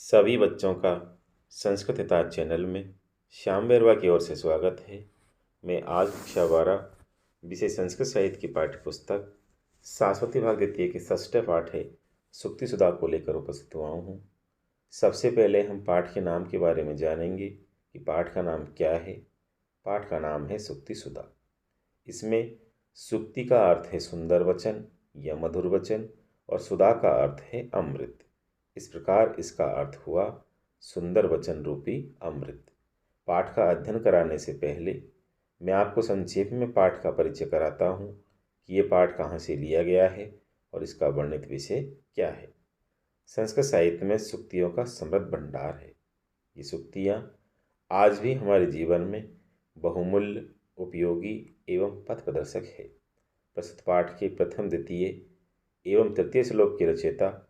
सभी बच्चों का संस्कृत हिताज चैनल में श्याम बेरवा की ओर से स्वागत है। मैं आज कक्षा 12 विषय संस्कृत साहित्य की पाठ्य पुस्तक सारस्वती भाग द्वितीय के षष्ठ पाठ है सुक्ति सुधा को लेकर उपस्थित हुआ हूँ। सबसे पहले हम पाठ के नाम के बारे में जानेंगे कि पाठ का नाम क्या है। पाठ का नाम है सुक्ति सुधा। इसमें सुक्ति का अर्थ है सुंदर वचन या मधुर वचन और सुधा का अर्थ है अमृत। इस प्रकार इसका अर्थ हुआ सुंदर वचन रूपी अमृत। पाठ का अध्ययन कराने से पहले मैं आपको संक्षेप में पाठ का परिचय कराता हूँ कि ये पाठ कहाँ से लिया गया है और इसका वर्णित विषय क्या है। संस्कृत साहित्य में सूक्तियों का समृद्ध भंडार है। ये सूक्तियाँ आज भी हमारे जीवन में बहुमूल्य, उपयोगी एवं पथ प्रदर्शक है। प्रस्तुत पाठ के प्रथम, द्वितीय एवं तृतीय श्लोक के रचयिता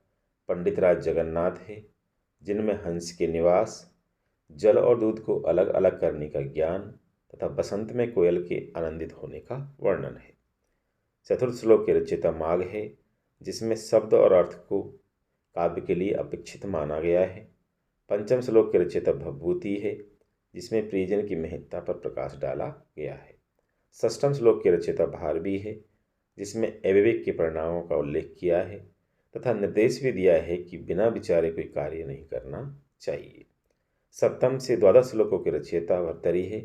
पंडित राज जगन्नाथ है, जिनमें हंस के निवास, जल और दूध को अलग अलग करने का ज्ञान तथा बसंत में कोयल के आनंदित होने का वर्णन है। चतुर्थ श्लोक के रचयिता माघ है, जिसमें शब्द और अर्थ को काव्य के लिए अपेक्षित माना गया है। पंचम श्लोक के रचयिता भवभूति है, जिसमें प्रियजन की महत्ता पर प्रकाश डाला गया है। षष्ठम श्लोक के रचयिता भारवी है, जिसमें अविवेक के परिणामों का उल्लेख किया है तथा निर्देश भी दिया है कि बिना विचारे कोई कार्य नहीं करना चाहिए। सप्तम से द्वादश श्लोकों के रचयिता भर्तरी है,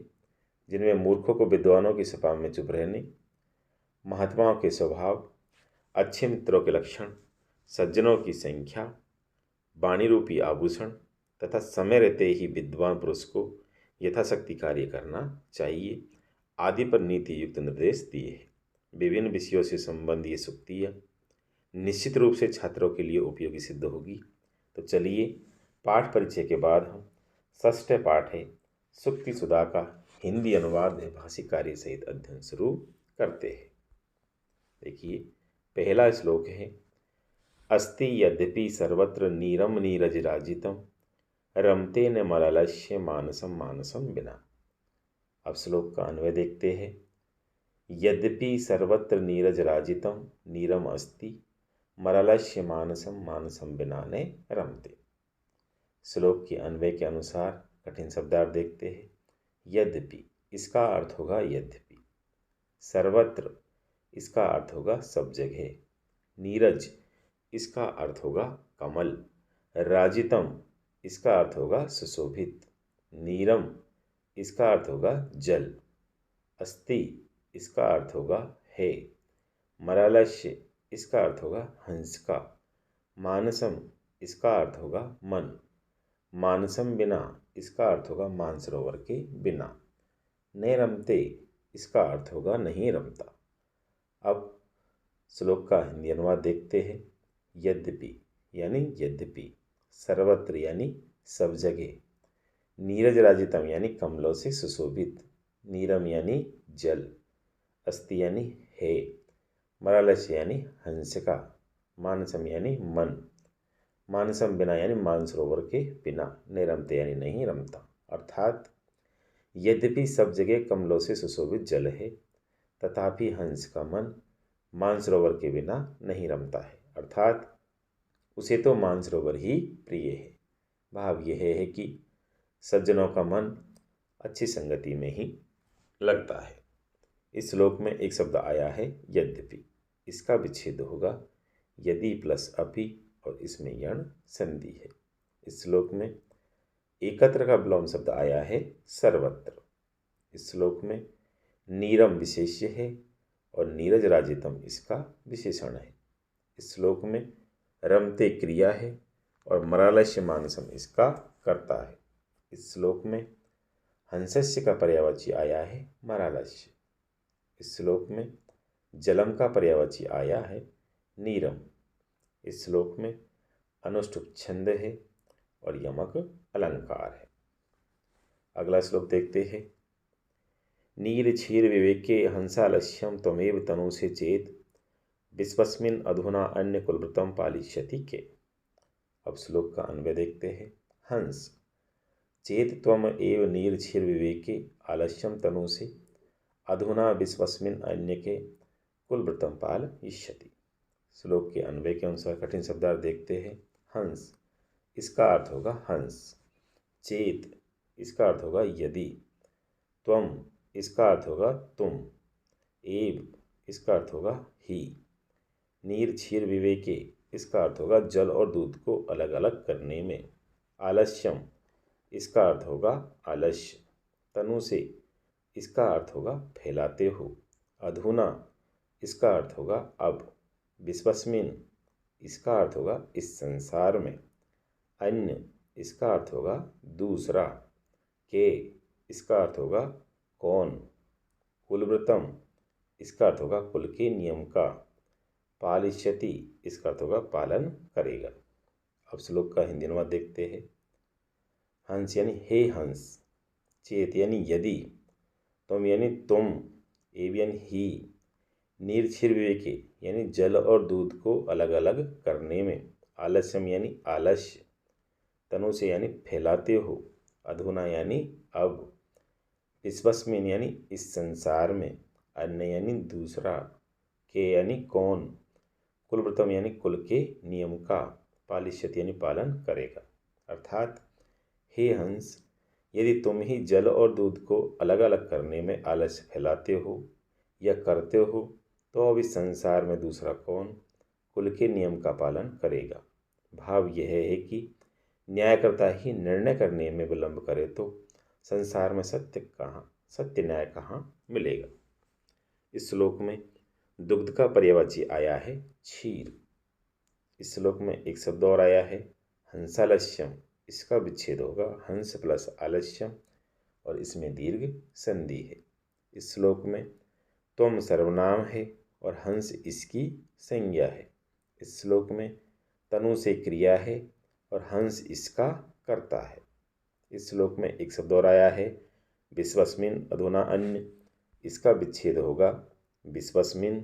जिनमें मूर्खों को विद्वानों की सभा में चुप रहने, महात्माओं के स्वभाव, अच्छे मित्रों के लक्षण, सज्जनों की संख्या, वाणी रूपी आभूषण तथा समय रहते ही विद्वान पुरुष को यथाशक्ति कार्य करना चाहिए आदि पर नीति युक्त निर्देश दिए हैं। विभिन्न विषयों से संबंधित ये सूक्तियाँ निश्चित रूप से छात्रों के लिए उपयोगी सिद्ध होगी। तो चलिए पाठ परिचय के बाद हम षष्ठ पाठ है सुक्ति सुधा का हिंदी अनुवाद है भाषिक कार्य सहित अध्ययन शुरू करते हैं। देखिए, पहला श्लोक है अस्ति यद्यपि सर्वत्र नीरम नीरजराजितम रमते न मललस्य मानसम मानसम बिना। अब श्लोक का अन्वय देखते हैं। यद्यपि सर्वत्र नीरजराजितम नीरम अस्ति मललस्य मानसम मानसम बिना ने रमते। श्लोक के अन्वय के अनुसार कठिन शब्दार्थ देखते हैं। यद्यपि इसका अर्थ होगा यद्यपि, सर्वत्र इसका अर्थ होगा सब जगह, नीरज इसका अर्थ होगा कमल, राजितम इसका अर्थ होगा सुशोभित, नीरम इसका अर्थ होगा जल, अस्ति इसका अर्थ होगा है, मललस्य इसका अर्थ होगा हंस का, मानसम इसका अर्थ होगा मन, मानसम बिना इसका अर्थ होगा मानसरोवर के बिना, न रमते इसका अर्थ होगा नहीं रमता। अब श्लोक का हिंदी अनुवाद देखते हैं। यद्यपि यानी यद्यपि, सर्वत्र यानी सब जगह, नीरज राजितम यानी कमलों से सुशोभित, नीरम यानी जल, अस्ति यानी है, मललस्य यानी हंस का, मानसम यानी मन, मानसम बिना यानी मानसरोवर के बिना, न रमते यानी नहीं रमता। अर्थात यद्यपि सब जगह कमलों से सुशोभित जल है, तथापि हंस का मन मानसरोवर के बिना नहीं रमता है। अर्थात उसे तो मानसरोवर ही प्रिय है। भाव यह है कि सज्जनों का मन अच्छी संगति में ही लगता है। इस श्लोक में एक शब्द आया है यद्यपि, इसका विच्छेद होगा यदि प्लस अपि और इसमें यण संधि है। इस श्लोक में एकत्र का विलोम शब्द आया है सर्वत्र। इस श्लोक में नीरम विशेष्य है और नीरज राजितम इसका विशेषण है। इस श्लोक में रमते क्रिया है और मललस्य मानसम इसका कर्ता है। इस श्लोक में हंसस्य का पर्यायवाची आया है मललस्य। इस श्लोक में जलम का पर्यायवाची आया है नीरम। इस श्लोक में अनुष्टुप छंद है और यमक अलंकार है। अगला श्लोक देखते हैं। नीर क्षीर विवेके हंसालस्यम त्वमेव तनु से चेत विश्वस्मिन अधुना अन्य कुलव्रतम पालिष्यति के। अब श्लोक का अन्वय देखते हैं। हंस चेत त्वम एव नीर क्षीर विवेके आलस्यम तनु से अधुना विश्वस्मिन अन्य के कुलव्रतम पालयिष्यति। श्लोक के अन्वय के अनुसार कठिन शब्दार्थ देखते हैं। हंस इसका अर्थ होगा हंस। चेत इसका अर्थ होगा यदि। त्वम इसका अर्थ होगा तुम। एव इसका अर्थ होगा ही। नीर क्षीर विवेके इसका अर्थ होगा जल और दूध को अलग अलग करने में। आलस्यम इसका अर्थ होगा आलस्य। तनु से इसका अर्थ होगा फैलाते हो। अधुना इसका अर्थ होगा अब। विश्वस्मिन इसका अर्थ होगा इस संसार में। अन्य इसका अर्थ होगा दूसरा। के इसका अर्थ होगा कौन। कुलव्रतम इसका अर्थ होगा कुल के नियम का। पालिष्यति इसका अर्थ होगा पालन करेगा। अब श्लोक का हिंदी अनुवाद देखते हैं। हंस यानी हे हंस। चेत यानी यदि। तुम यानी तुम। एव यानी ही। नीर क्षीर विवेके यानी जल और दूध को अलग अलग करने में। आलस्यम यानी आलस्य। तनु से यानी फैलाते हो। अधुना यानी अब। विश्वस्मिन यानी इस संसार में। अन्य यानी दूसरा। के यानी कौन। कुलव्रतम यानी कुल के नियम का। पालिष्यति यानी पालन करेगा। अर्थात हे हंस, यदि तुम ही जल और दूध को अलग अलग करने में आलस्य फैलाते हो या करते हो तो अब इस संसार में दूसरा कौन कुल के नियम का पालन करेगा। भाव यह है कि न्यायकर्ता ही निर्णय करने में विलंब करे तो संसार में सत्य न्याय कहाँ मिलेगा। इस श्लोक में दुग्ध का पर्यायवाची आया है क्षीर। इस श्लोक में एक शब्द और आया है हंसालस्यम। इसका विच्छेद होगा हंस प्लस आलस्यम और इसमें दीर्घ संधि है। इस श्लोक में त्वम सर्वनाम है और हंस इसकी संज्ञा है। इस श्लोक में तनु से क्रिया है और हंस इसका कर्ता है। इस श्लोक में एक शब्द और आया है विश्वस्मिन अधुना अन्य। इसका विच्छेद होगा विश्वस्मिन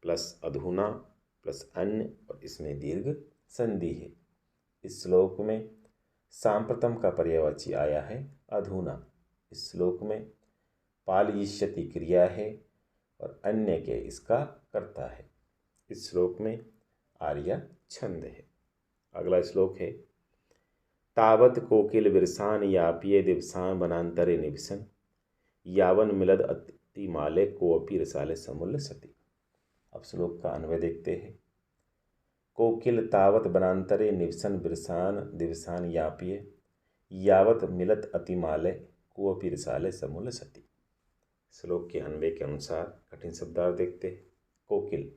प्लस अधुना प्लस अन्य और इसमें दीर्घ संधि है। इस श्लोक में सांप्रतम का पर्यायवाची आया है अधुना। इस श्लोक में पालयिष्यति क्रिया है और अन्य के इसका कर्ता है। इस श्लोक में आर्या छंद है। अगला श्लोक है तावत कोकिल विरसान यापिये दिवसान वनांतरे निवसन यावन मिलद अतिमाले कोअपि रसाले समुल्ल सती। अब श्लोक का अन्वय देखते हैं। कोकिल तावत वनांतरे निवसन विरसान दिवसान यापिये यावत मिलत अतिमाले कोअपि रसाले समुल्ल सती। श्लोक के अन्वय के अनुसार कठिन शब्दार्थ देखते हैं। कोकिल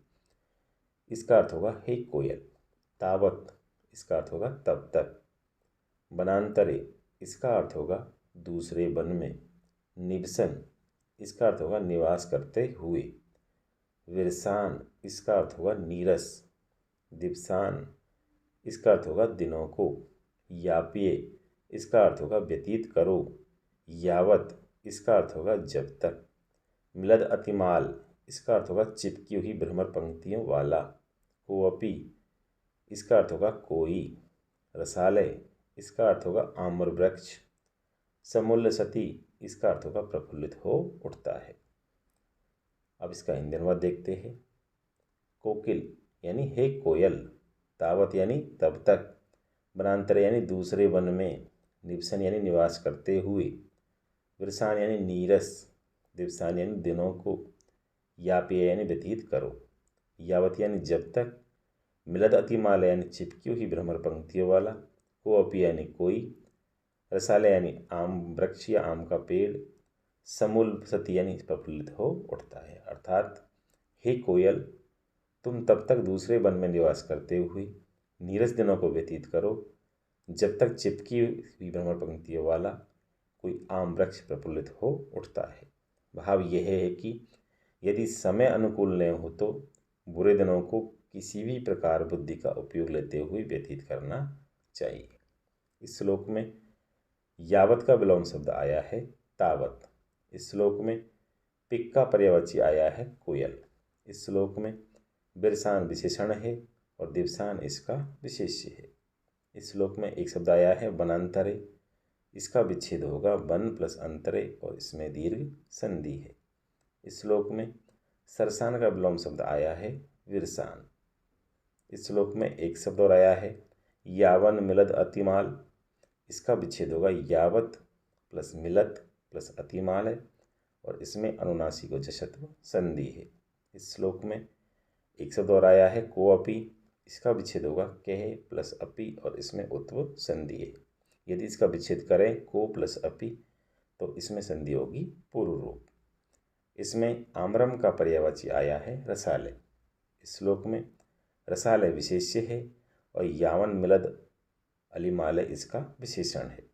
इसका अर्थ होगा हे कोयल। तावत इसका अर्थ होगा तब तक। वनांतरे इसका अर्थ होगा दूसरे वन में। निवसन इसका अर्थ होगा निवास करते हुए। विरसान इसका अर्थ होगा नीरस। दिवसान इसका अर्थ होगा दिनों को। यापिये इसका अर्थ होगा व्यतीत करो। यावत इसका अर्थ होगा जब तक। मिलद अतिमाल इसका अर्थ होगा चिपकी हुई भ्रमर पंक्तियों वाला। कोअपि इसका अर्थ होगा कोई। रसालय इसका अर्थ होगा आम्र वृक्ष। समुल्ल सती इसका अर्थ होगा प्रफुल्लित हो उठता है। अब इसका हिंदी अनुवाद देखते हैं। कोकिल यानी हे कोयल। तावत यानी तब तक। वनांतर यानी दूसरे वन में। निवसन यानी निवास करते हुए। विरसान यानी नीरस। दिवसान यानी दिनों को। यापिय यानी व्यतीत करो। यावत यानी जब तक। मिलद अतिमाल यानी चिपकी हुई भ्रमर पंक्तियों वाला। कोअपि यानी कोई। रसाले यानी आम वृक्ष या आम का पेड़। समुल सती यानी प्रफुल्लित हो उठता है। अर्थात हे कोयल, तुम तब तक दूसरे वन में निवास करते हुए नीरस दिनों को व्यतीत करो जब तक चिपकी हुई भ्रमर पंक्तियों वाला कोई आम वृक्ष प्रफुल्लित हो उठता है। भाव यह है कि यदि समय अनुकूल न हो तो बुरे दिनों को किसी भी प्रकार बुद्धि का उपयोग लेते हुए व्यतीत करना चाहिए। इस श्लोक में यावत का विलोम शब्द आया है तावत। इस श्लोक में पिक का पर्यायवाची आया है कोयल। इस श्लोक में विरसान विशेषण है और दिवसान इसका विशेष्य है। इस श्लोक में एक शब्द आया है वनांतरे। इसका विच्छेद होगा वन प्लस अंतरे और इसमें दीर्घ संधि है। इस श्लोक में सरसान का विलोम शब्द आया है विरसान। इस श्लोक में एक शब्द और आया है यावन मिलद अतिमाल, इसका विच्छेद होगा यावत प्लस मिलत प्लस अतिमाल है और इसमें अनुनासिक जशत्व संधि है। इस श्लोक में एक शब्द और आया है को अपि, इसका विच्छेद होगा कह प्लस अपि और इसमें उत्व संधि है। यदि इसका विच्छेद करें को प्लस अपि तो इसमें संधि होगी पूर्व रूप। इसमें आम्रम का पर्यायवाची आया है रसालय। इस श्लोक में रसालय विशेष्य है और यावन मिलद अलिमालय इसका विशेषण है।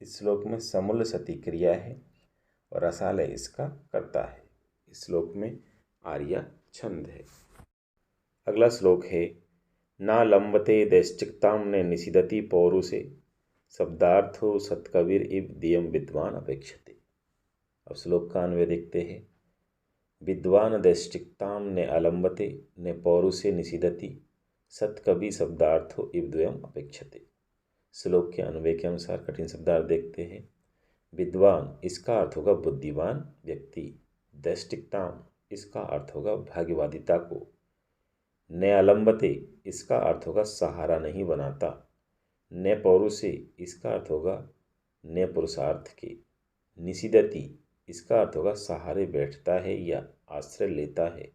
इस श्लोक में समूल सती क्रिया है और रसालय इसका कर्ता है। इस श्लोक में आर्या छंद है। अगला श्लोक है ना लंबते दैश्चिक्ताम ने निषिदति पौरुषे शब्दार्थो सत्कविर इव दियम विद्वान अपेक्षते। अब श्लोक का अन्वय देखते हैं। विद्वान दैश्चिक्ताम ने अलंबते ने पौरुषे निषिदति सत्कवि शब्दार्थो इव द्वयम अपेक्षते। श्लोक के अन्वय के अनुसार कठिन शब्दार्थ देखते हैं। विद्वान इसका अर्थ होगा बुद्धिमान व्यक्ति, दैष्टिकताम इसका अर्थ होगा भाग्यवादिता को, न अलंबते इसका अर्थ होगा सहारा नहीं बनाता, न पौरुषे इसका अर्थ होगा न पुरुषार्थ के, निषिदति इसका अर्थ होगा सहारे बैठता है या आश्रय लेता है,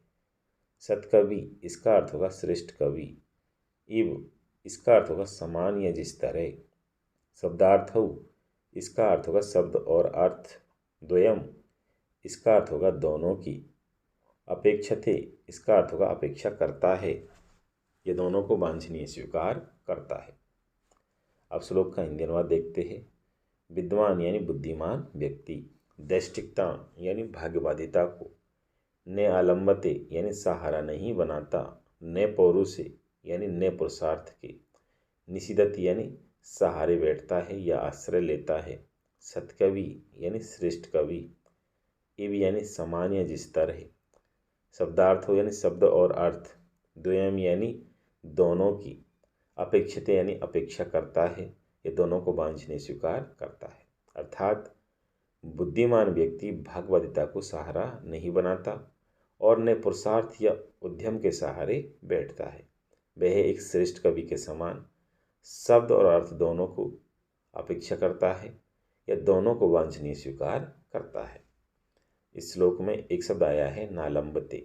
सत्कवि इसका अर्थ होगा श्रेष्ठ कवि, इव इसका अर्थ होगा समान या जिस तरह, शब्दार्थौ इसका अर्थ होगा शब्द और अर्थ, द्वयम इसका अर्थ होगा दोनों की, अपेक्षते इसका अर्थ होगा अपेक्षा करता है, ये दोनों को वांछनीय स्वीकार करता है। अब श्लोक का हिंदी अनुवाद देखते हैं। विद्वान यानी बुद्धिमान व्यक्ति, दैष्टिकता यानी भाग्यवादिता को, न आलम्बते यानी सहारा नहीं बनाता, न पौरुषे यानी न पुरुषार्थ के, निषिदति यानी सहारे बैठता है या आश्रय लेता है, सत्कवि यानी श्रेष्ठ कवि, इव यानी समान या जिस तरह, शब्दार्थ हो यानी शब्द और अर्थ, द्वयम यानी दोनों की, अपेक्षित यानी अपेक्षा करता है, ये दोनों को वांछनीय स्वीकार करता है। अर्थात बुद्धिमान व्यक्ति भाग्यवादिता को सहारा नहीं बनाता और न पुरुषार्थ या उद्यम के सहारे बैठता है। वह एक श्रेष्ठ कवि के समान शब्द और अर्थ दोनों को अपेक्षा करता है या दोनों को वांछनीय स्वीकार करता है। इस श्लोक में एक शब्द आया है नालंबते,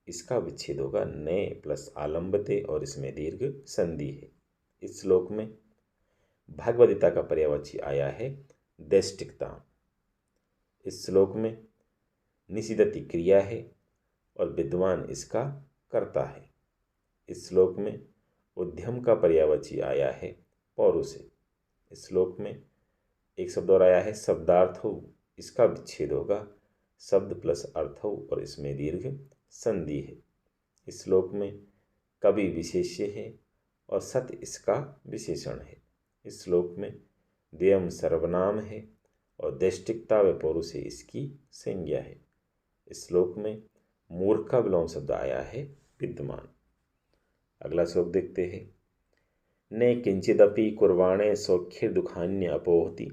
इसका विच्छेद होगा ने प्लस आलंबते और इसमें दीर्घ संधि है। इस श्लोक में भाग्यवादिता का पर्यायवाची आया है दैष्टिकता। इस श्लोक में निषिदति क्रिया है और विद्वान इसका कर्ता है। इस श्लोक में उद्यम का पर्यायवाची आया है पौरुषे। इस श्लोक में एक शब्द और आया है शब्दार्थो, इसका विच्छेद होगा शब्द प्लस अर्थो और इसमें दीर्घ संधि है। इस श्लोक में कवि विशेष्य है और सत इसका विशेषण है। इस श्लोक में द्वयम सर्वनाम है और दैष्टिकता व पौरुषे इसकी संज्ञा है। इस श्लोक में मूर्ख का विलोम शब्द आया है विद्वान। अगला श्लोक देखते हैं। ने किंचिदपि कुर्वाणे सौख्य दुखान्य अपोहति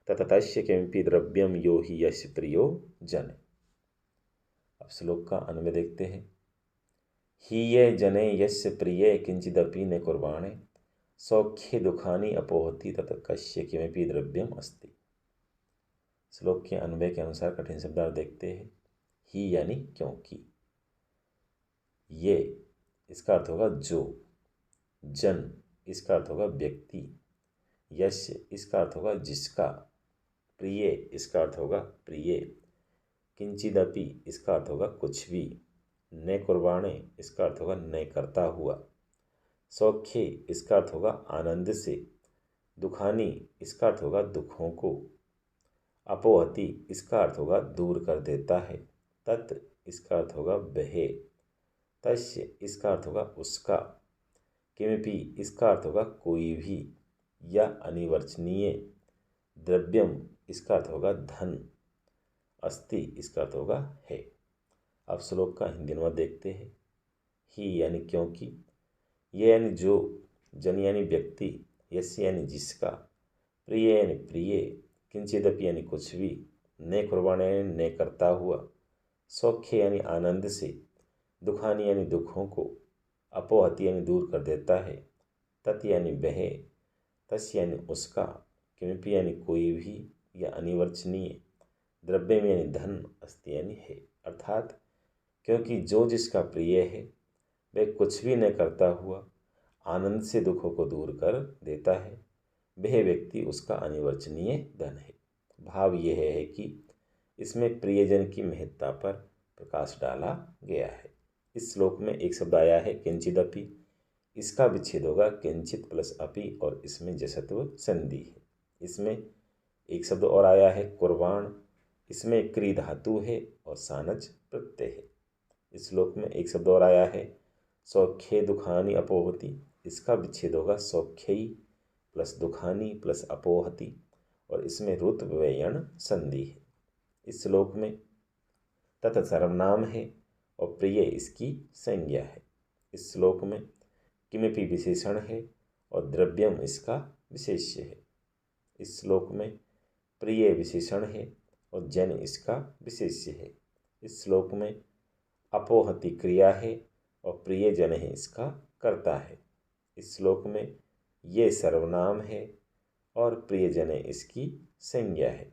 ततस्य किमपि द्रव्यम यो हि यस्य प्रियो जन। अब श्लोक का अन्वय देखते हैं। ही ये जने यस्य प्रिय किंचिदपि न कुर्वाणे सौख्य दुखानि अपोहति ततस्य किमपि द्रव्यम अस्ति। श्लोक के अन्वय के अनुसार कठिन शब्दार्थ देखते हैं। ही यानी क्योंकि, ये इसका अर्थ होगा जो, जन इसका अर्थ होगा व्यक्ति, यश इसका अर्थ होगा जिसका, प्रिय इसका अर्थ होगा प्रिय, किंचिदपि इसका अर्थ होगा कुछ भी, न कुर्बाणे इसका अर्थ होगा न करता हुआ, सौख्य इसका अर्थ होगा आनंद से, दुखानी इसका अर्थ होगा दुखों को, अपोहति इसका अर्थ होगा दूर कर देता है, तत् इसका अर्थ होगा वह, तस्य इसका अर्थ होगा उसका, किमपि इसका अर्थ होगा कोई भी या अनिवर्चनीय, द्रव्यम इसका अर्थ होगा धन, अस्ति इसका अर्थ होगा है। अब श्लोक का हिंदी अनुवाद देखते हैं। ही यानी क्योंकि, ये यानी जो, जन यानी व्यक्ति, यस्य यानी जिसका, प्रिय यानी प्रिय, किंचिदपि यानी कुछ भी, न कुर्बाने यानी न करता हुआ, सौख्य यानी आनंद से, दुखानी यानी दुखों को, अपोहति यानी दूर कर देता है, तत् यानी वह, तस् यानी उसका, किमपि यानी कोई भी, या अनिवर्चनीय, द्रव्यम यानी धन, अस्ति यानी है। अर्थात क्योंकि जो जिसका प्रिय है वह कुछ भी न करता हुआ आनंद से दुखों को दूर कर देता है, वह व्यक्ति उसका अनिवर्चनीय धन है। भाव यह है कि इसमें प्रियजन की महत्ता पर प्रकाश डाला गया है। इस श्लोक में एक शब्द आया है किंचिदपि, इसका विच्छेद होगा किंचित प्लस अपि और इसमें जसत्व संधि है। इसमें एक शब्द और आया है कुर्बाण, इसमें क्री धातु है और सानच प्रत्यय है। इस श्लोक में एक शब्द और आया है सौख्ये दुखानी अपोहति, इसका विच्छेद होगा सौख्यई प्लस दुखानी प्लस अपोहति और इसमें रुत व्ययण संधि है। इस श्लोक में तत् सर्वनाम है और प्रिय इसकी संज्ञा है। इस श्लोक में किमपि विशेषण है और द्रव्यम इसका विशेष्य है। इस श्लोक में प्रिय विशेषण है और जन इसका विशेष्य है। इस श्लोक में अपोहति क्रिया है और प्रिय जन है इसका कर्ता है। इस श्लोक में ये सर्वनाम है और प्रिय जन इसकी संज्ञा है।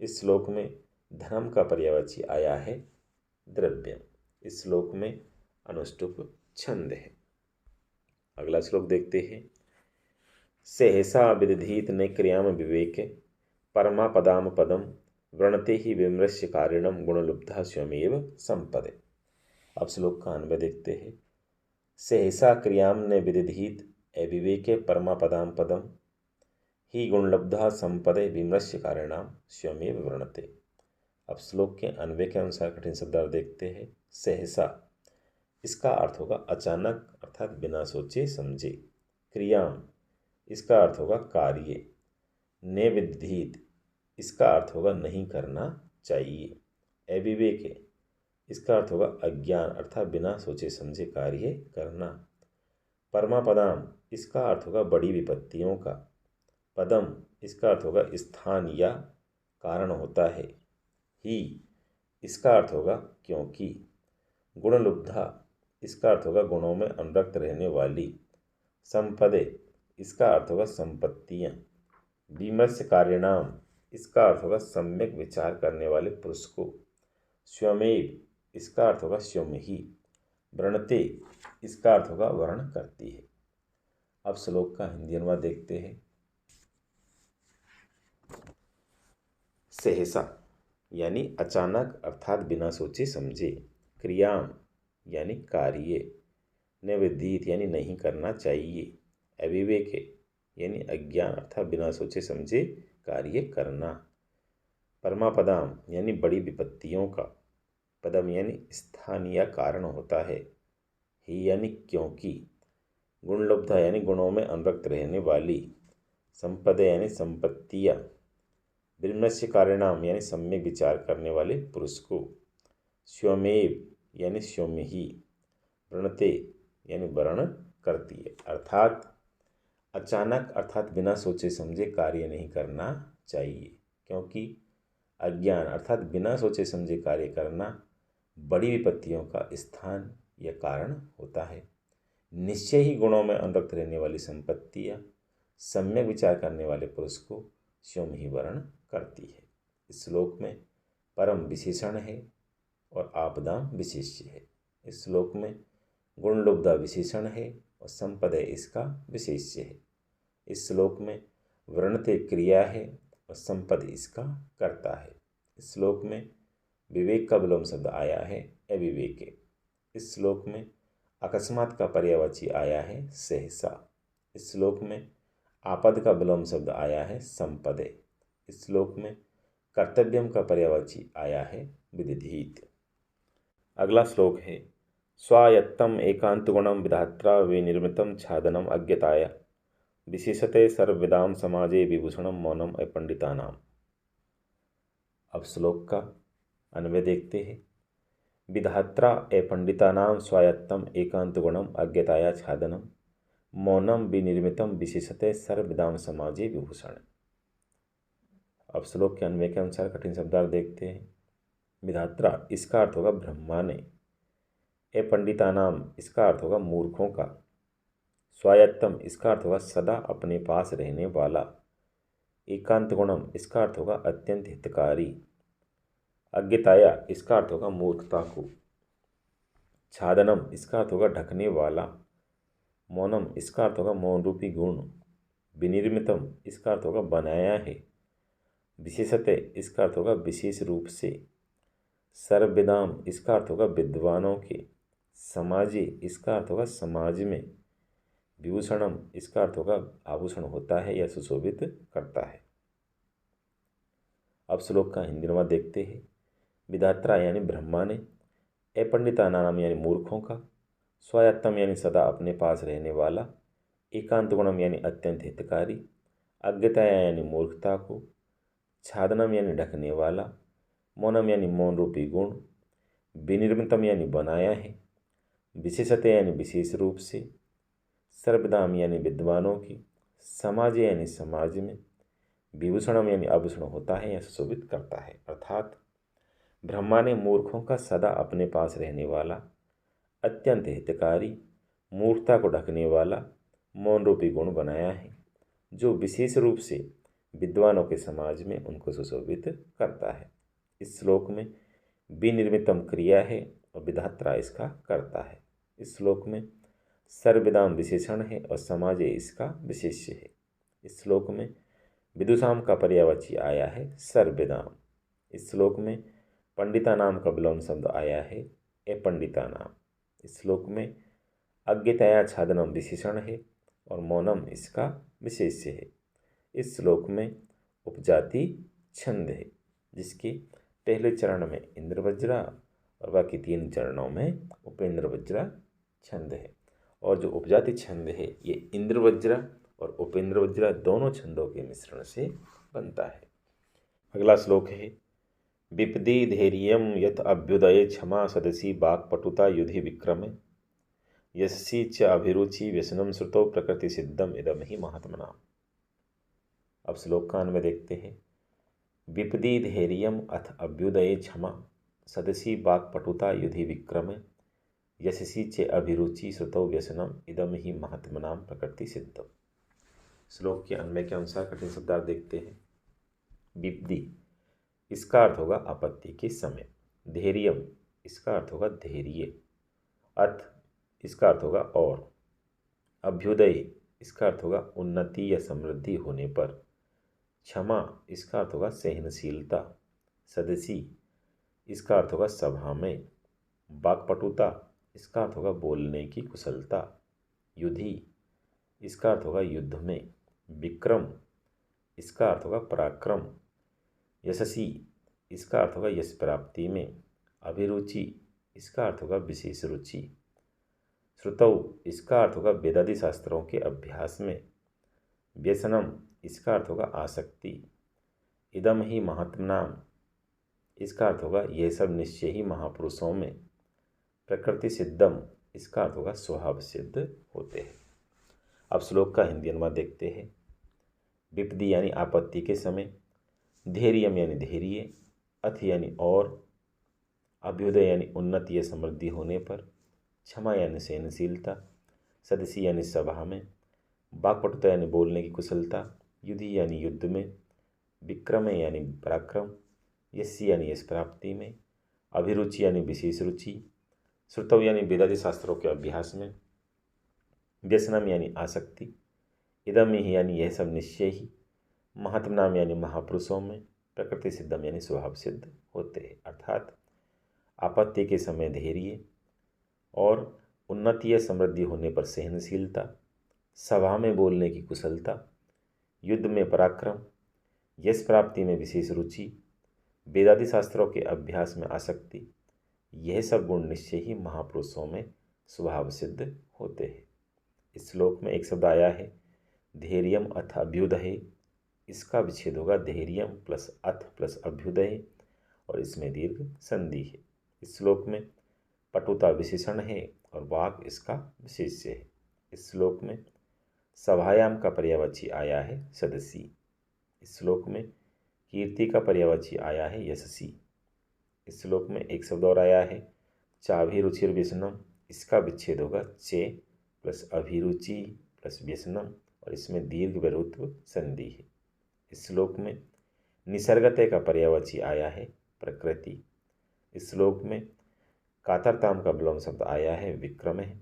इस श्लोक में धर्म का पर्यायवाची आया है द्रव्यम। इस श्लोक में अनुष्टुप छंद है। अगला श्लोक देखते हैं। सहसा विदधीत ने क्रियाम विवेक परमा पदाम पदम वृणते ही विमृश्य कारिणम गुणलुब्धा स्वयमेव संपदे। अब श्लोक का अन्वय देखते हैं। सहसा क्रियाम ने विदधीत अविवेके परमा पदाम पदम ही गुणलब्धा संपदे विमृश्य कारिणाम स्वयमेव वृणते। अब श्लोक के अन्वय के अनुसार कठिन शब्दार्थ देखते हैं। सहसा, इसका अर्थ होगा अचानक अर्थात बिना सोचे समझे। क्रियाम, इसका अर्थ होगा कार्य। नेविधीत, इसका अर्थ होगा नहीं करना चाहिए। अविवेक, इसका अर्थ होगा अज्ञान अर्थात बिना सोचे समझे कार्य करना। परमापदाम, इसका अर्थ होगा बड़ी विपत्तियों का। पदम, इसका अर्थ होगा स्थान या कारण होता है। ही, इसका अर्थ होगा क्योंकि। गुणलुब्धा, इसका अर्थ होगा गुणों में अनुरक्त रहने वाली। संपदे, इसका अर्थ होगा संपत्तियाँ। विमर्श कार्यणाम, इसका अर्थ होगा सम्यक विचार करने वाले पुरुष को। स्वयमेव, इसका अर्थ होगा स्वयं ही। वृणते, इसका अर्थ होगा वर्ण करती है। अब श्लोक का हिंदी अनुवाद देखते हैं। सहसा यानी अचानक अर्थात बिना सोचे समझे। क्रियाम यानी कार्य। नवदीत यानी नहीं करना चाहिए। अविवेक यानी अज्ञान अर्थात बिना सोचे समझे कार्य करना। परमापदाम यानी बड़ी विपत्तियों का। पदम यानी स्थान या कारण होता है। ही यानी क्योंकि। गुणलब्धा यानी गुणों में अनुरक्त रहने वाली। संपदा यानी संपत्तियाँ। विमर्श कारिणाम यानी सम्यक विचार करने वाले पुरुष को। स्वयमेव यानी स्वयं ही। वृणते यानी वर्ण करती है अर्थात अचानक अर्थात बिना सोचे समझे कार्य नहीं करना चाहिए, क्योंकि अज्ञान अर्थात बिना सोचे समझे कार्य करना बड़ी विपत्तियों का स्थान या कारण होता है। निश्चय ही गुणों में अनुरक्त रहने वाली संपत्तियाँ सम्यक विचार करने वाले पुरुष को स्वयं ही वर्ण करती है। इस श्लोक में परम विशेषण है और आपदाम विशेष्य है। इस श्लोक में गुणलुब्धा विशेषण है और संपदा इसका विशेष्य है। इस श्लोक में वृणते क्रिया है और संपद इसका कर्ता है। इस श्लोक में विवेक का विलोम शब्द आया है अविवेके। इस श्लोक में अकस्मात का पर्यायवाची आया है सहसा। इस श्लोक में आपद का विलोम शब्द आया है संपदे। इस श्लोक में कर्तव्यम का पर्यायवाची आया है विदिधीत। अगला श्लोक है स्वायत्तम एकांतगुणम विधात्रा विनिर्मितम छादनम अज्ञताय विशेषते सर्वविदाम समाजे विभूषणम मौनम अपंडितानाम। अब श्लोक का अन्वय देखते हैं। विधात्रा अपंडितानाम स्वायत्तम एकांतगुणम अज्ञताया छादनम मौनम विनिर्मितम विशेषते सर्वविदाम समाजे विभूषण। अब श्लोक के अन्वय के अनुसार कठिन शब्दार्थ देखते हैं। विधात्रा इसका अर्थ होगा ब्रह्मा ने। पंडितानाम इसका अर्थ होगा मूर्खों का। स्वायत्तम इसका अर्थ होगा सदा अपने पास रहने वाला। एकांत गुणम इसका अर्थ होगा अत्यंत हितकारी। अज्ञताया इसका अर्थ होगा मूर्खता को। छादनम इसका अर्थ होगा ढकने वाला। मौनम इसका अर्थ होगा मौन रूपी गुण। विनिर्मितम इसका अर्थ होगा बनाया है। विशेषतः इसका अर्थ होगा विशेष रूप से। सर्वविदाम इसका अर्थ होगा विद्वानों के। समाजे इसका अर्थ होगा समाज में। विभूषणम इसका अर्थ होगा आभूषण होता है या सुशोभित करता है। अब श्लोक का हिंदी अनुवाद देखते हैं। विधात्रा यानी ब्रह्मा ने, अपंडिता नाम यानी मूर्खों का, स्वायत्तम यानी सदा अपने पास रहने वाला, एकांत गुणम यानी अत्यंत हितकारी, अज्ञताया यानी मूर्खता को, छादनम यानी ढकने वाला, मौनम यानी मौन रूपी गुण, विनिर्मितम यानी बनाया है, विशेषतः यानी विशेष रूप से, सर्वदाम यानी विद्वानों की, समाज यानी समाज में, विभूषणम यानी आभूषण होता है या सुशोभित करता है। अर्थात ब्रह्मा ने मूर्खों का सदा अपने पास रहने वाला, अत्यंत हितकारी, मूर्खता को ढकने वाला मौन रूपी गुण बनाया है, जो विशेष रूप से विद्वानों के समाज में उनको सुशोभित करता है। इस श्लोक में विनिर्मितम क्रिया है और विधात्रा इसका कर्ता है। इस श्लोक में सर्वविदाम विशेषण है और समाजे इसका विशेष्य है। इस श्लोक में विदुषाम का पर्यायवाची आया है सर्वविदाम। इस श्लोक में पंडिता नाम का विलोम शब्द आया है अपंडिता नाम। इस श्लोक में अज्ञताया छादनम विशेषण है और मौनम इसका विशेष्य है। इस श्लोक में उपजाति छंद है, जिसके पहले चरण में इंद्रवज्रा और बाकी 3 चरणों में उपेंद्रवज्रा छंद है। और जो उपजाति छंद है ये इंद्रवज्रा और उपेंद्रवज्रा दोनों छंदों के मिश्रण से बनता है। अगला श्लोक है विपदी धैर्यम यत अभ्युदये क्षमा सदसी वाक्पटुता युधि विक्रम यशसी च अभिरुचि व्यसनम श्रुतो प्रकृति सिद्धम इदम ही महात्मना। अब श्लोक का अन्वय देखते हैं। विपदी धैर्यम अथ अभ्युदये क्षमा सदसी वाक्पटुता युधि विक्रम यशसी चे अभिरुचि श्रुतौ व्यसनम इदम ही महात्मनाम प्रकृति सिद्धम। श्लोक के अन्वय के अनुसार कठिन शब्दार्थ देखते हैं। विपदी इसका अर्थ होगा आपत्ति के समय। धैर्यम इसका अर्थ होगा धैर्य। अथ इसका अर्थ होगा और। अभ्युदय इसका अर्थ होगा उन्नति या समृद्धि होने पर। क्षमा इसका अर्थ होगा सहनशीलता। सदसी इसका अर्थ होगा सभा में। वाक्पटुता इसका अर्थ होगा बोलने की कुशलता। युधि इसका अर्थ होगा युद्ध में। विक्रम इसका अर्थ होगा पराक्रम। यशसी इसका अर्थ होगा यश प्राप्ति में। अभिरुचि इसका अर्थ होगा विशेष रुचि। श्रुतौ इसका अर्थ होगा वेदादि शास्त्रों के अभ्यास में। व्यसनम इसका अर्थ होगा आसक्ति। इदम ही महात्मनाम इसका अर्थ होगा यह सब निश्चय ही महापुरुषों में। प्रकृति सिद्धम इसका अर्थ होगा स्वभाव सिद्ध होते हैं। अब श्लोक का हिंदी अनुवाद देखते हैं। विपदी यानी आपत्ति के समय, धैर्यम यानी धैर्य, अथ यानी और, अभ्युदय यानी उन्नति या समृद्धि होने पर, क्षमा यानी सहनशीलता, सदसी यानी सभा में, वाक्पटुता यानी बोलने की कुशलता, युधि यानी युद्ध में, विक्रम यानी पराक्रम, यशी यानी यश प्राप्ति में, अभिरुचि यानी विशेष रुचि, श्रुतौ यानी वेदादि शास्त्रों के अभ्यास में, व्यसनम यानी आसक्ति, इदम ही यानी यह सब निश्चय ही, महात्मनाम यानी महापुरुषों में, प्रकृति सिद्धम यानी स्वभाव सिद्ध होते हैं। अर्थात आपत्ति के समय धैर्य और उन्नति या समृद्धि होने पर सहनशीलता, सभा में बोलने की कुशलता, युद्ध में पराक्रम, यश प्राप्ति में विशेष रुचि, वेदादि शास्त्रों के अभ्यास में आसक्ति, यह सब गुण निश्चय ही महापुरुषों में स्वभाव सिद्ध होते हैं। इस श्लोक में एक शब्द आया है धैर्यम अथ अभ्युदय। इसका विच्छेद होगा धैर्यम प्लस अथ प्लस अभ्युदय और इसमें दीर्घ संधि है। इस श्लोक में पटुता विशेषण है और वाक इसका विशेष्य है। इस श्लोक में सभायाम का पर्यायवाची आया है सदसी। इस श्लोक में कीर्ति का पर्यायवाची आया है यशसी। इस श्लोक में एक शब्द और आया है चाभिरुचिर व्यसनम। इसका विच्छेद होगा चे प्लस अभिरुचि प्लस व्यसनम और इसमें दीर्घ विरुद्ध संधि है। इस श्लोक में निसर्गते का पर्यायवाची आया है प्रकृति। इस श्लोक में कातरताम का विलोम शब्द आया है विक्रम है।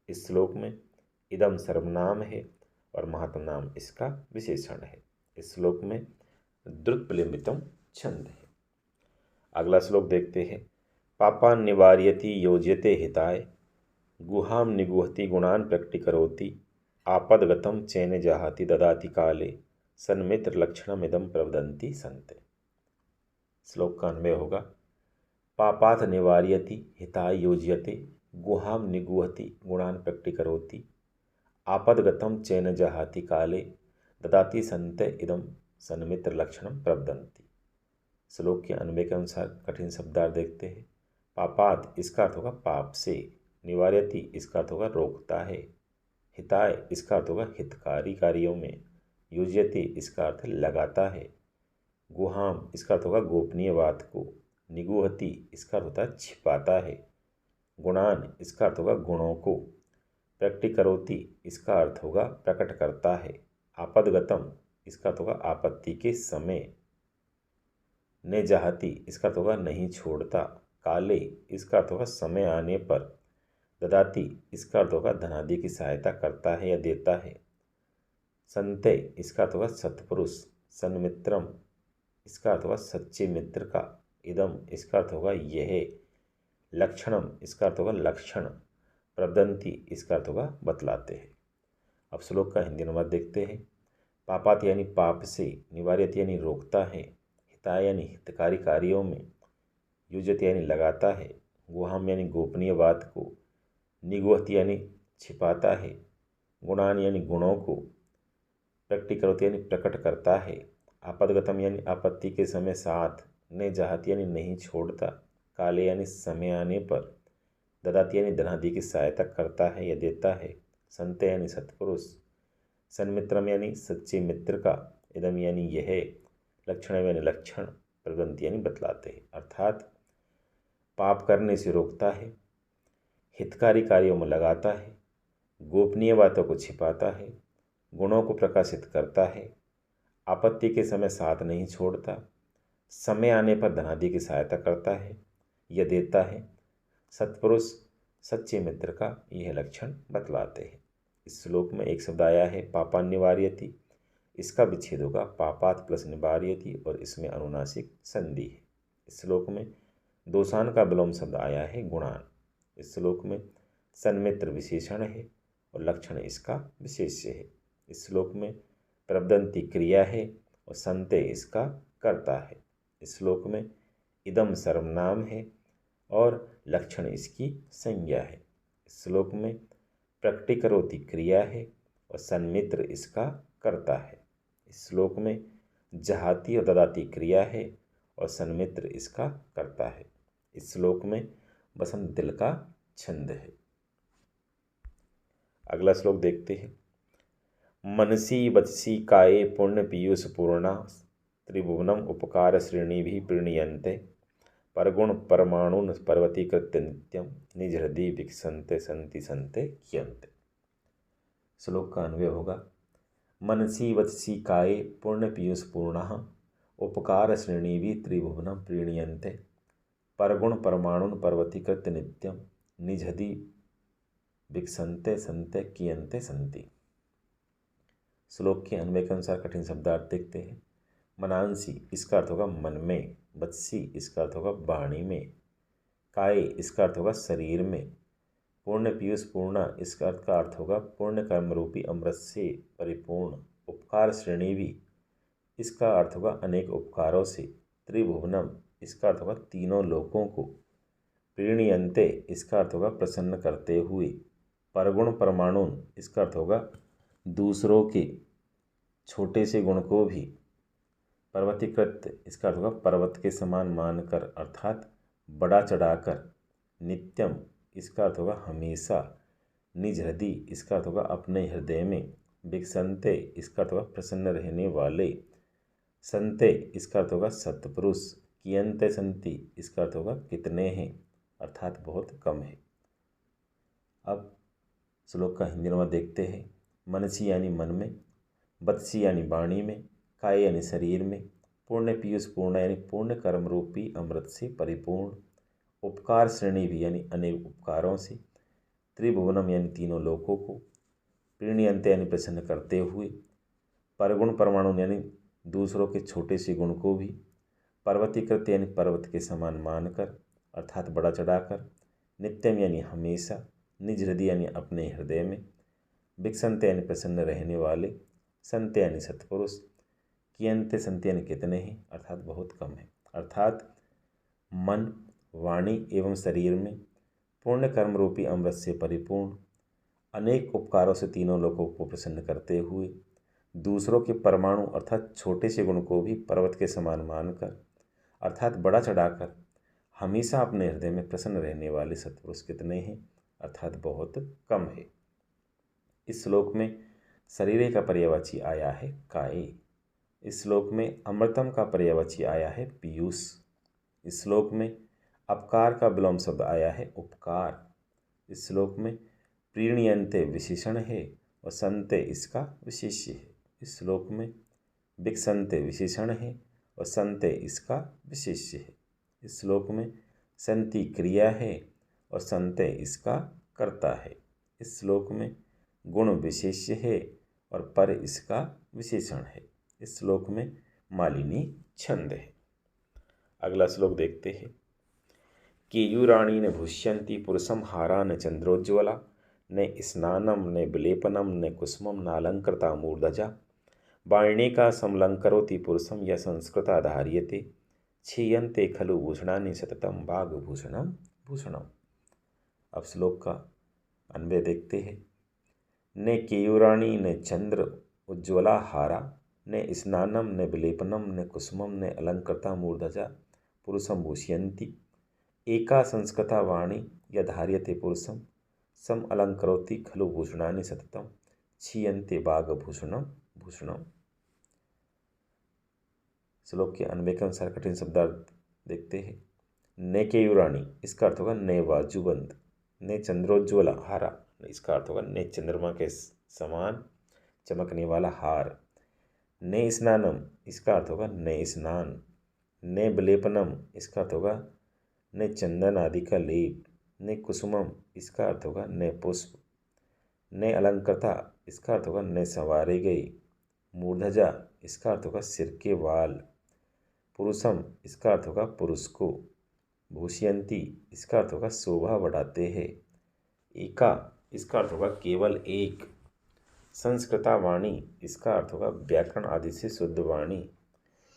इस श्लोक में इदम सर्वनाम है और महात्मनाम इसका विशेषण है। इस श्लोक में द्रुत प्रलंबितम छंद है। अगला श्लोक देखते हैं। पापान निवार्यति योज्यते हिताय गुहाम निगुहति गुणान प्रकटीकरोति आपदगतम चैन जहाति ददाति काले सन्मित्र लक्षणमिदम प्रवदन्ति संते। श्लोक का अन्वय होगा। पापाथ निवार्यति हिताय योज्यते गुहाम निगुहति गुणान प्रकटीकरोति आपदगतम चैन जहाति काले ददाति संते इदम सन्मित्र लक्षणम प्रवदन्ति। श्लोक के अन्वय के अनुसार कठिन शब्दार्थ देखते हैं। पापात इसका अर्थ होगा पाप से, निवार्यति इसका अर्थ होगा रोकता है, हिताय इसका अर्थ होगा हितकारी कार्यों में, युज्यति इसका अर्थ लगाता है, गुहाम इसका अर्थ होगा गोपनीय बात को, निगूहति इसका अर्थ होता है छिपाता है, गुणान इसका अर्थ होगा गुणों को, प्रकटीकरोति इसका अर्थ होगा प्रकट करता है, आपदगतम इसका अर्थ होगा आपत्ति के समय, ने जहाती इसका अर्थ होगा नहीं छोड़ता, काले इसका अर्थ होगा समय आने पर, ददाती इसका अर्थ होगा धनादि की सहायता करता है या देता है, संते इसका अर्थ होगा सत्पुरुष, सन्मित्रम इसका अर्थ होगा सच्चे मित्र का, इदम इसका अर्थ होगा यह, लक्षणम इसका अर्थ होगा लक्षण, प्रवदंती इसका अर्थ होगा बतलाते हैं। अब श्लोक का हिंदी अनुवाद देखते हैं। पापात यानी पाप से, निवार्यत यानी रोकता है, हिताय यानी हितकारी कार्यों में, युजत यानी लगाता है, गुहाम यानी गोपनीय बात को, निगुहत यानी छिपाता है, गुणान यानी गुणों को, प्रकटीकरोति यानी प्रकट करता है, आपदगतम यानी आपत्ति के समय साथ, ने जहाती यानी नहीं छोड़ता, काले यानी समय आने पर, ददाती यानी धनादि की सहायता करता है या देता है, संते यानी सत्पुरुष, सन्मित्रम यानी सच्चे मित्र का, इदम यानी यह, लक्षण यानी लक्षण, प्रवदंती यानी बतलाते हैं। अर्थात पाप करने से रोकता है, हितकारी कार्यों में लगाता है, गोपनीय बातों को छिपाता है, गुणों को प्रकाशित करता है, आपत्ति के समय साथ नहीं छोड़ता, समय आने पर धनादि की सहायता करता है, यह देता है, सत्पुरुष सच्चे मित्र का यह लक्षण बतलाते हैं। इस श्लोक में एक शब्द आया है पापान निवार्यति, इसका विच्छेद होगा पापात प्लस निवार्यति और इसमें अनुनासिक संधि है। इस श्लोक में दोषान का विलोम शब्द आया है गुणान। इस श्लोक में सन्मित्र विशेषण है और लक्षण इसका विशेष्य है। इस श्लोक में प्रवदंती क्रिया है और संते इसका कर्ता है। इस श्लोक में इदम सर्वनाम है और लक्षण इसकी संज्ञा है। इस श्लोक में प्रकटीकरोति क्रिया है और सन्मित्र इसका कर्ता है। इस श्लोक में जहाती और ददाती क्रिया है और सन्मित्र इसका कर्ता है। इस श्लोक में बसंत दिल का छंद है। अगला श्लोक देखते हैं। मनसी वत्सी काये पुण्य पीयूष पूर्णा त्रिभुवनम उपकार श्रेणी भी प्रणीयन्ते परगुण परमाणुन पर्वतीकृत्य नित्यम निज हृदय विकसन्ते संति संते कियन्ते। श्लोक का अन्वय होगा। मनसी वत्सी काये पुण्य पीयूष पूर्णः उपकार श्रेणी भी त्रिभुवनम प्रणीयन्ते परगुण परमाणुन पर्वतीकृत्य नित्यम निज हृदय विकसन्ते संते कियन्ते संति। श्लोक के अन्वय के अनुसार कठिन शब्दार्थ देखते हैं। मनांसी इसका अर्थ होगा मन में, वत्सी इसका अर्थ होगा वाणी में, काय इसका अर्थ होगा शरीर में, पूर्ण पीयूष पूर्णा इसका अर्थ होगा पूर्ण कर्म रूपी अमृत से परिपूर्ण, उपकार श्रेणी भी इसका अर्थ होगा अनेक उपकारों से, त्रिभुवनम इसका अर्थ होगा तीनों लोकों को, प्रीणयन्ते इसका अर्थ होगा प्रसन्न करते हुए, परगुण परमाणुन इसका अर्थ होगा दूसरों के छोटे से गुण को भी, पर्वतीकृत इसका अर्थ होगा पर्वत के समान मानकर अर्थात बड़ा चढ़ाकर, नित्यम इसका अर्थ होगा हमेशा, निज हृदय इसका अर्थ होगा अपने हृदय में, विकसन्ते इसका अर्थ होगा प्रसन्न रहने वाले, संते इसका अर्थ होगा सत्पुरुष, कियन्ते संति इसका अर्थ होगा कितने हैं अर्थात बहुत कम है। अब श्लोक का हिंदी अनुवाद देखते हैं। मनसी यानी मन में, बत्सी यानी वाणी में, काय यानी शरीर में, पूर्ण पीयूष पूर्ण यानी पूर्ण कर्म रूपी अमृत से परिपूर्ण, उपकार श्रेणी भी यानी अनेक उपकारों से, त्रिभुवनम यानी तीनों लोकों को, प्रीणयंत यानी प्रसन्न करते हुए, परगुण परमाणु यानी दूसरों के छोटे से गुण को भी, पर्वतीकृत यानी पर्वत के समान मानकर अर्थात बड़ा चढ़ाकर, नित्यम यानी हमेशा, निज हृदय यानी अपने हृदय में, विकसंत यानी प्रसन्न रहने वाले, संत यानी सत्पुरुष, कियंत संत यानी कितने हैं अर्थात बहुत कम है। अर्थात मन, वाणी एवं शरीर में पूर्ण कर्म रूपी अमृत से परिपूर्ण, अनेक उपकारों से तीनों लोगों को प्रसन्न करते हुए, दूसरों के परमाणु अर्थात छोटे से गुण को भी पर्वत के समान मानकर अर्थात बड़ा चढ़ाकर हमेशा अपने हृदय में प्रसन्न रहने वाले सत्पुरुष कितने हैं अर्थात बहुत कम है। इस श्लोक में शरीर का पर्यायवाची आया है काय। इस श्लोक में अमृतम का पर्यायवाची आया है पीयूष। इस श्लोक में अपकार का विलोम शब्द आया है उपकार। इस श्लोक में प्रीणयन्ते विशेषण है और संते इसका विशेष्य है। इस श्लोक में विकसन्ते विशेषण है और संते इसका विशेष्य है। इस श्लोक में संति क्रिया है और संते इसका कर्ता है। इस श्लोक में गुण विशेष्य है और पर इसका विशेषण है। इस श्लोक में मालिनी छंद है। अगला श्लोक देखते हैं। केयूराणी न भुष्यन्ति पुरुषम हारा न चंद्रोज्ज्वला न स्नानम न विलेपनम न कुसुमम नालंकृता मूर्धजा वाणिका समलंकरोति पुरुषम या संस्कृता धार्यते क्षीयन्ते खलु भूषणानि सततम वाग्भूषणम भूषणम। अब श्लोक का अन्वय देखते हैं। न केयूराणी न चंद्र उज्ज्वला हारा न स्नानम न विलेपनम न कुसुमम न अलंकृता मूर्धजा पुरुषम भूषयन्ति एका संस्कृता वाणी या धार्यते पुरुषम सम अलंकरोति खलु भूषणानि सततम क्षीयन्ते वाग्भूषणम भूषणम। श्लोक के अन्वय के अनुसार कठिन शब्दार्थ देखते हैं। न केयूराणी इसका अर्थ होगा न बाजूबंद, न चंद्रोज्ज्वला हारा इसका अर्थ होगा न चंद्रमा के समान चमकने वाला हार, न स्नानम इसका अर्थ होगा न स्नान, न विलेपनम इसका अर्थ होगा न चंदन आदि का लेप, न कुसुमम इसका अर्थ होगा न पुष्प, न अलंकृता इसका अर्थ होगा न संवारे गए, मूर्धजा इसका अर्थ होगा सिर के बाल, पुरुषम इसका अर्थ होगा पुरुष को, भूषयन्ति इसका अर्थ होगा शोभा बढ़ाते हैं, एका इसका अर्थ होगा केवल एक, संस्कृता वाणी इसका अर्थ होगा व्याकरण आदि से शुद्ध वाणी,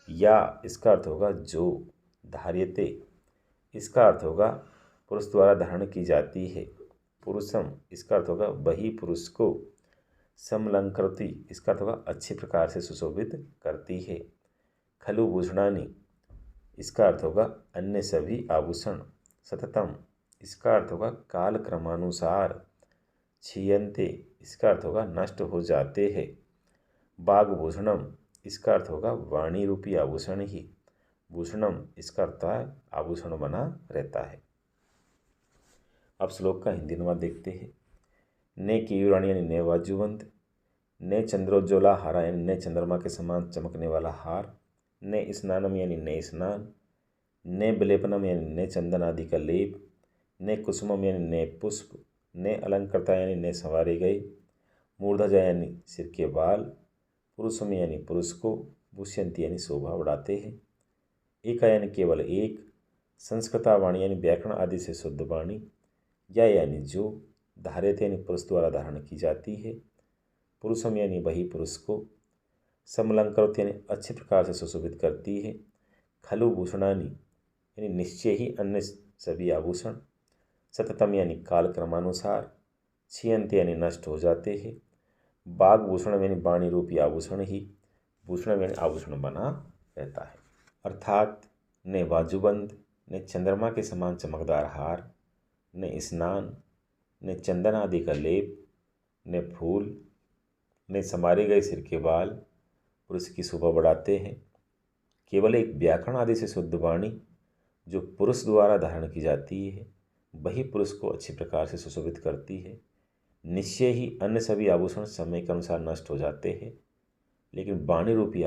या इसका अर्थ होगा जो, धार्यते इसका अर्थ होगा पुरुष द्वारा धारण की जाती है, पुरुषम इसका अर्थ होगा वही पुरुष को, समलंकृति इसका अर्थ होगा अच्छे प्रकार से सुशोभित करती है, खलु भूषणानि इसका अर्थ होगा अन्य सभी आभूषण, सततम इसका अर्थ होगा काल क्रमानुसार, क्षीयन्ते इसका अर्थ होगा नष्ट हो जाते हैं, वाग्भूषणम इसका अर्थ होगा वाणी रूपी आभूषण ही, भूषणम इसका अर्थ है आभूषण बना रहता है। अब श्लोक का हिंदी अनुवाद देखते हैं। न केयूराणी यानी न बाजूबंद, न चंद्रोज्ज्वला हारा यानी न चंद्रमा के समान चमकने वाला हार, न स्नानम यानी न स्नान, न विलेपनम यानी न चंदन आदि का लेप, न कुसुमम यानी न पुष्प, न अलंकृता यानी न संवारे गए, मूर्धजा यानी सिर के बाल, पुरुषम यानी पुरुष को, भूष्यन्ति यानी शोभा बढ़ाते हैं, एका यानी केवल एक, संस्कृता वाणी यानी व्याकरण आदि से शुद्ध वाणी, या यानी जो, धार्यते यानी पुरुष द्वारा धारण की जाती है, पुरुषम यानी वही पुरुष को, समलंकृत यानी अच्छे प्रकार से सुशोभित करती है, खलु भूषणानि यानी निश्चय ही अन्य सभी आभूषण, सततम यानी काल क्रमानुसार, क्षीयन्ते यानी नष्ट हो जाते हैं, वाग्भूषणम यानी वाणी रूपी आभूषण ही, भूषणम यानी आभूषण बना रहता है। अर्थात न बाजूबंद, न चंद्रमा के समान चमकदार हार, न स्नान, न चंदन आदि का लेप, न फूल, न समारे गए सिर के बाल पुरुष की शोभा बढ़ाते हैं, केवल एक व्याकरण आदि से शुद्ध वाणी जो पुरुष द्वारा धारण की जाती है, वही पुरुष को अच्छी प्रकार से सुशोभित करती है, निश्चय ही अन्य सभी आभूषण समय के अनुसार नष्ट हो जाते हैं, लेकिन वाणी रूपी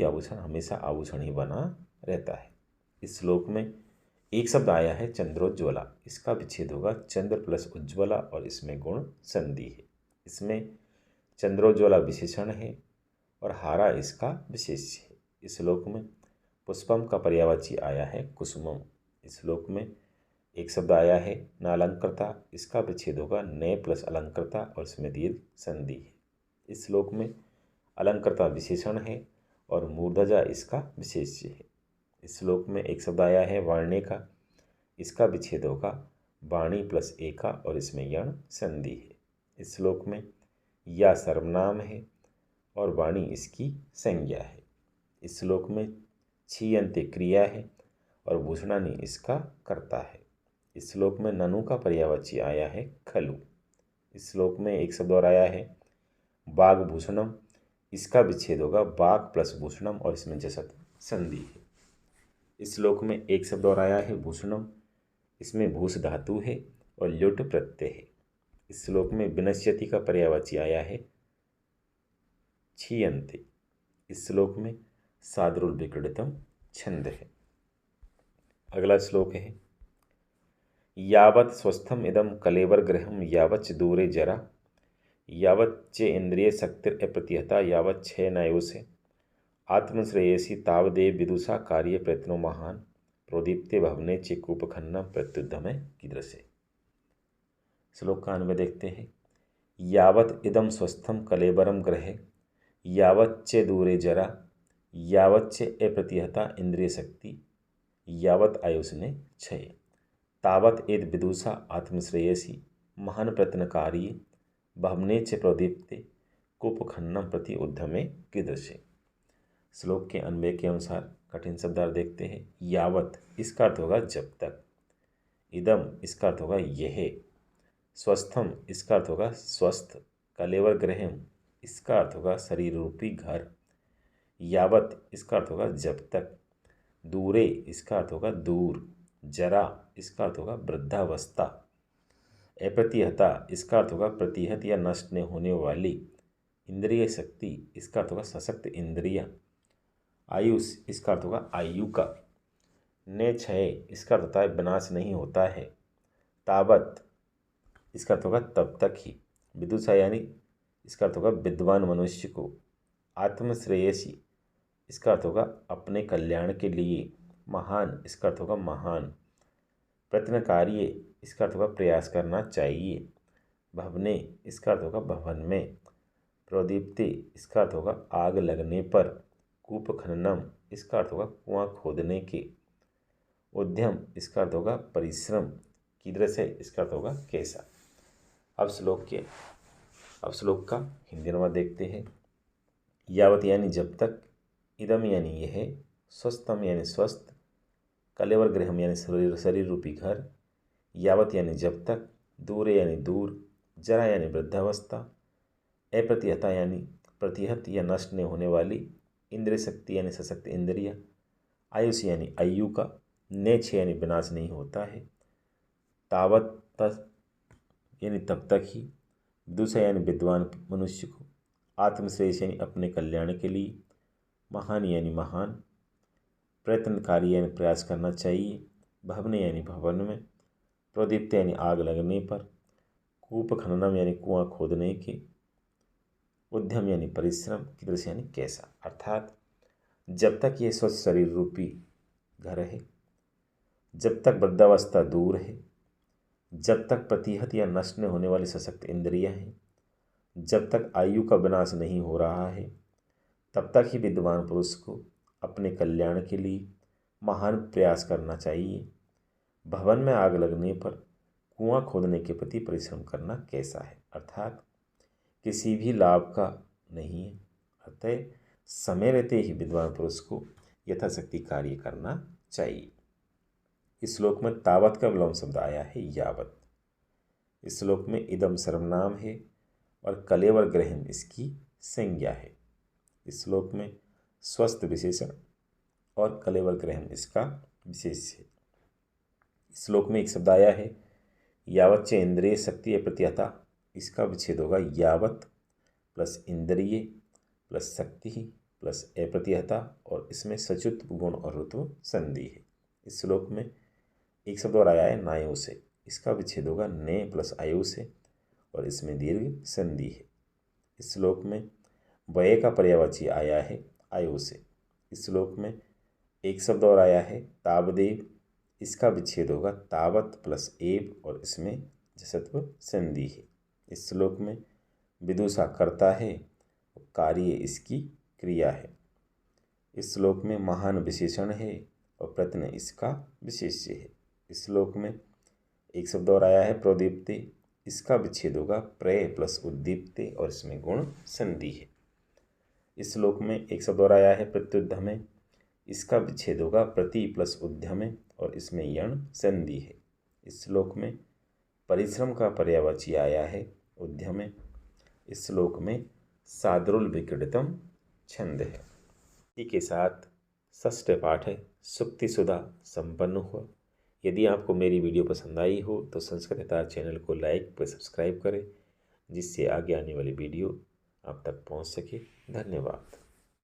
आभूषण हमेशा आभूषण ही बना रहता है। इस श्लोक में एक शब्द आया है चंद्रोज्ज्वला, इसका विच्छेद होगा चंद्र प्लस उज्ज्वला और इसमें गुण संधि है। इसमें चंद्रोज्ज्वला विशेषण है और हारा इसका विशेष्य है। इस श्लोक में पुष्पम का पर्यायवाची आया है कुसुमम। इस श्लोक में एक शब्द आया है नालंकृता, इसका विच्छेद होगा नए प्लस अलंकृता और इसमें दीर्घ संधि है। इस श्लोक में अलंकृता विशेषण है और मूर्धजा इसका विशेष्य है। इस श्लोक में एक शब्द आया है वाण्य का, इसका विच्छेद होगा वाणी प्लस एका और इसमें यण संधि है। इस श्लोक में या सर्वनाम है और वाणी इसकी संज्ञा है। इस श्लोक में छीयंते क्रिया है और भूषणानि इसका कर्ता है। इस श्लोक में ननु का पर्यायवाची आया है खलु। इस श्लोक में एक शब्द और आया है बाघ भूषणम, इसका विच्छेद होगा बाघ प्लस भूषणम और इसमें जसत संधि है। इस श्लोक में एक शब्द और आया है भूषणम, इसमें भूष धातु है और ल्युट प्रत्यय है। इस श्लोक में विनश्यति का पर्यायवाची आया है छीयन्ते। इस श्लोक में सादरुल विक्रीडितम छंद है। अगला श्लोक है यावत् स्वस्थम इदम कलेवर गृहम यावच्च दूरे जरा यावच्च इंद्रिय शक्तिर अप्रतिहता यावच्च नायुषे आत्मश्रेयसी तावदेव विदुषा कार्य प्रयत्नो महान प्रोदीप्ते भवने चिकूपखन्ना प्रत्युद्धमे कीदृशे। श्लोक का अन्वय देखते हैं। यावत् इदम स्वस्थम कलेबरम गृहे यावच्च दूरे जरा यावच्च अप्रतिहता इंद्रिय शक्ति यावत् आयुष्ने क्षय तावत एद विदुषा आत्मश्रेयसी महान प्रयत्नकारी भवने च प्रोदीप्ते कुपखन्नम प्रति उद्यमे कीदृशे। श्लोक के अन्वय के अनुसार कठिन शब्दार्थ देखते हैं। यावत इसका अर्थ होगा जब तक, इदम इसका अर्थ होगा यह, स्वस्थम इसका अर्थ होगा स्वस्थ, कलेवर गृहम इसका अर्थ होगा शरीर रूपी घर, यावत इसका अर्थ होगा जब तक, दूरे इसका अर्थ होगा दूर, जरा इसका अर्थ होगा वृद्धावस्था, अप्रतिहता इसका अर्थ होगा प्रतिहत या नष्ट न होने वाली, इंद्रिय शक्ति इसका अर्थ होगा सशक्त इंद्रिया, आयुष इसका अर्थ होगा आयु का, ने क्षय इसका अर्थ होता है विनाश नहीं होता है, तावत इसका अर्थ होगा तब तक ही, विदुषा यानी इसका अर्थ होगा विद्वान मनुष्य को, आत्मश्रेयसी इसका अर्थ होगा अपने कल्याण के लिए, महान इसका अर्थ होगा महान, प्रयत्न कार्य इसका अर्थ होगा प्रयास करना चाहिए, भवने इसका अर्थ होगा भवन में, प्रोदीप्ति इसका अर्थ होगा आग लगने पर, कूप खननम इसका अर्थ होगा कुआं खोदने के, उद्यम इसका अर्थ होगा परिश्रम, कीदृश है इसका अर्थ होगा कैसा। अब श्लोक का हिंदी अनुवाद देखते हैं। यावत यानी जब तक, इदम यानी यह, स्वस्थम यानी स्वस्थ, कलेवर गृहम यानी शरीर रूपी घर, यावत यानी जब तक, दूरे यानी दूर, जरा यानी वृद्धावस्था, अप्रतिहता यानी प्रतिहत या नष्ट नहीं होने वाली, इंद्रिय शक्ति यानी सशक्त इंद्रिय, आयुष यानी आयु का, नेक्ष यानी विनाश नहीं होता है, तावत तक यानी तब तक ही, विदुषा यानी विद्वान मनुष्य को, आत्मश्रेयस यानी अपने कल्याण के लिए, महान यानी महान, प्रयत्नकारी यानी प्रयास करना चाहिए, भवने यानी भवन में, प्रोदीप्त यानी आग लगने पर, कूप खननम यानी कुआं खोदने के, उद्यम यानी परिश्रम, कीदृश यानी कैसा। अर्थात जब तक ये स्वस्थ शरीर रूपी घर है, जब तक वृद्धावस्था दूर है, जब तक प्रतिहत या नष्ट न होने वाली सशक्त इंद्रियां हैं, जब तक आयु का विनाश नहीं हो रहा है, तब तक ही विद्वान पुरुष को अपने कल्याण के लिए महान प्रयास करना चाहिए, भवन में आग लगने पर कुआं खोदने के प्रति परिश्रम करना कैसा है। अर्थात किसी भी लाभ का नहीं है, अतः समय रहते ही विद्वान पुरुष को यथाशक्ति कार्य करना चाहिए। इस श्लोक में तावत का विलोम शब्द आया है यावत। इस श्लोक में इदम सर्वनाम है और कलेवर ग्रहण इसकी संज्ञा है। इस श्लोक में स्वस्थ विशेषण और कलेवर ग्रहण इसका विशेष है। इस श्लोक में एक शब्द आया है यावत च इंद्रिय शक्ति अप्रतिहता, इसका विच्छेद होगा यावत प्लस इंद्रिय प्लस शक्ति प्लस अप्रतिहता, और इसमें सचुत गुण और ऋतु संधि है। इस श्लोक में एक शब्द और आया है नायु से, इसका विच्छेद होगा ने प्लस आयु से, और इसमें दीर्घ संधि है। इस श्लोक में वय का पर्यायवाची आया है आयु से। इस श्लोक में एक शब्द और आया है तावदेव, इसका विच्छेद होगा तावत प्लस एव, और इसमें जसत्व संधि है। इस श्लोक में विदुषा करता है, कार्य इसकी क्रिया है। इस श्लोक में महान विशेषण है और प्रत्यन इसका विशेष्य है। इस श्लोक में एक शब्द और आया है प्रोदीप्ति, इसका विच्छेद होगा प्रय प्लस उद्दीप्ति, और इसमें गुण संधि है। इस श्लोक में एक शब्द और आया है प्रत्युद्यमे, इसका विच्छेद होगा प्रति प्लस उद्यमे, और इसमें यण संधि है। इस श्लोक में परिश्रम का पर्यायवाची आया है उद्यमे। इस श्लोक में सादरुल विक्रीडितम छंद है। इसी के साथ षष्ठ पाठ है सुक्ति सुधा संपन्न हुआ। यदि आपको मेरी वीडियो पसंद आई हो तो संस्कृत हितार्थ चैनल को लाइक व सब्सक्राइब करें, जिससे आगे आने वाली वीडियो आप तक पहुंच सके। धन्यवाद।